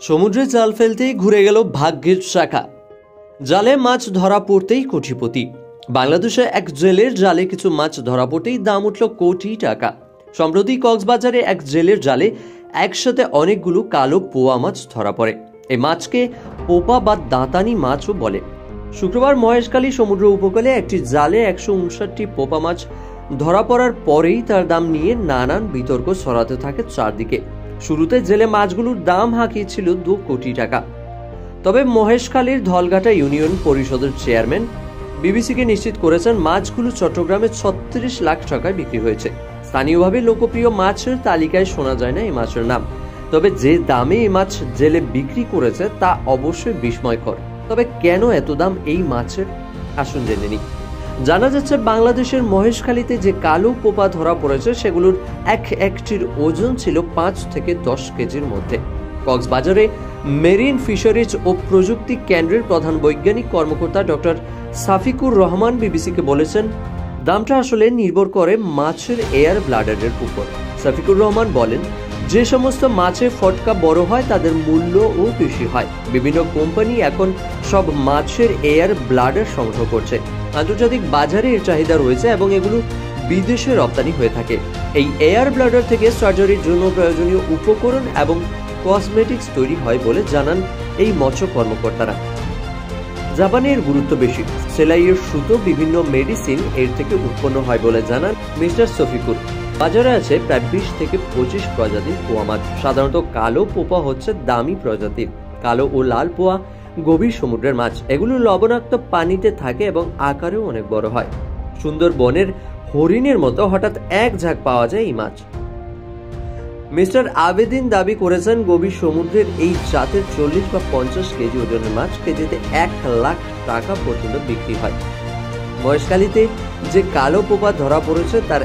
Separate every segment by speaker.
Speaker 1: সমুদ্রে জাল ফেলতেই ঘুরে গেল ভাগ্যের চাকা। জালে মাছ ধরা পড়তেই কোটিপতি। বাংলাদেশে এক জেলের জালে কিছু মাছ ধরা পড়তেই দাম উঠল কোটি টাকা। সম্প্রতি কক্সবাজারে এক জেলের জালে একসাথে অনেকগুলো কালো পোয়া মাছ ধরা পড়ে। এই মাছকে পোপা বা দাঁতানি মাছও বলে। শুক্রবার মহেশখালী সমুদ্র উপকূলে একটি জালে 159টি পোপা মাছ ধরা পড়ার পরেই তার দাম নিয়ে নানান বিতর্ক ছড়াতে থাকে চারদিকে। শুরুতে জেলে মাছগুলোর দাম হাঁকিয়েছিল 2 কোটি টাকা। তবে মহেশখালীর ধলঘাটা ইউনিয়ন পরিষদের চেয়ারম্যান বিবিসিকে নিশ্চিত করেছেন মাছগুলো চট্টগ্রামে 36 লাখ টাকায় বিক্রি হয়েছে। স্থানীয়ভাবে লোকপ্রিয় মাছের তালিকায় শোনা যায় না এই মাছের নাম। তবে যে দামে এই মাছ জেলে বিক্রি করেছে তা অবশ্যই বিস্ময়কর। তবে কেন এত দাম এই মাছের, আসুন জেনে নিই। জানা যাচ্ছে বাংলাদেশের মহেশখালীতে যে কালো পোপা ধরা পড়েছে সেগুলোর একটির ওজন ছিল 5 থেকে 10 কেজির মধ্যে। কক্সবাজারে মেরিন ফিশারিজ ও প্রযুক্তি কেন্দ্রের প্রধান বৈজ্ঞানিক কর্মকর্তা ডক্টর সাফিকুর রহমান বিবিসিকে বলেছেন, দামটা আসলে নির্ভর করে মাছের এয়ার ব্লাডারের উপর। সাফিকুর রহমান বলেন, যে সমস্ত মাছের ফটকা বড় হয় তাদের মূল্যও বেশি হয়। বিভিন্ন কোম্পানি এখন সব মাছের এয়ার ব্লাডার সংগ্রহ করছে। আন্তর্জাতিক বাজারে এর চাহিদা রয়েছে এবং এগুলো বিদেশে রপ্তানি হয়ে থাকে। এই এয়ার ব্লাডার থেকে সার্জারির জন্য প্রয়োজনীয় উপকরণ এবং কসমেটিক্স তৈরি হয় বলে জানান এই মৎস্য কর্মকর্তারা। জাপানের গুরুত্ব বেশি। সেলাইয়ের সুতো, বিভিন্ন মেডিসিন এর থেকে উৎপন্ন হয় বলে জানান মিস্টার সফিকুর। বাজারে আছে প্রায় 20 থেকে 25 প্রজাতির পোয়া মাছ। সাধারণত কালো পোপা হচ্ছে দামি প্রজাতির। কালো ও লাল পোয়া গভীর সমুদ্রের মাছ। এগুলো লবণাক্ত পানিতে থাকে এবং আকারেও অনেক বড় হয়। সুন্দরবনের হরিণের মতো হঠাৎ এক ঝাঁক পাওয়া যায় এই মাছ। মিস্টার আবেদিন দাবি করেছেন, গভীর সমুদ্রের এই জাতের 40 বা 50 কেজি ওজনের মাছ কেজিতে 1 লাখ টাকা পর্যন্ত বিক্রি হয়। মহেশখালীতে যে কালো পোপা ধরা পড়েছে তার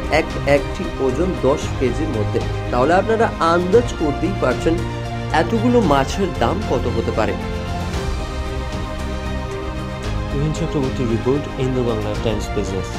Speaker 1: একটি ওজন 10 কেজির মধ্যে। তাহলে আপনারা আন্দাজ করতেই পারছেন এতগুলো মাছের দাম কত হতে পারে।
Speaker 2: Tuhin Chakraborty report, Indo Bangla Times business.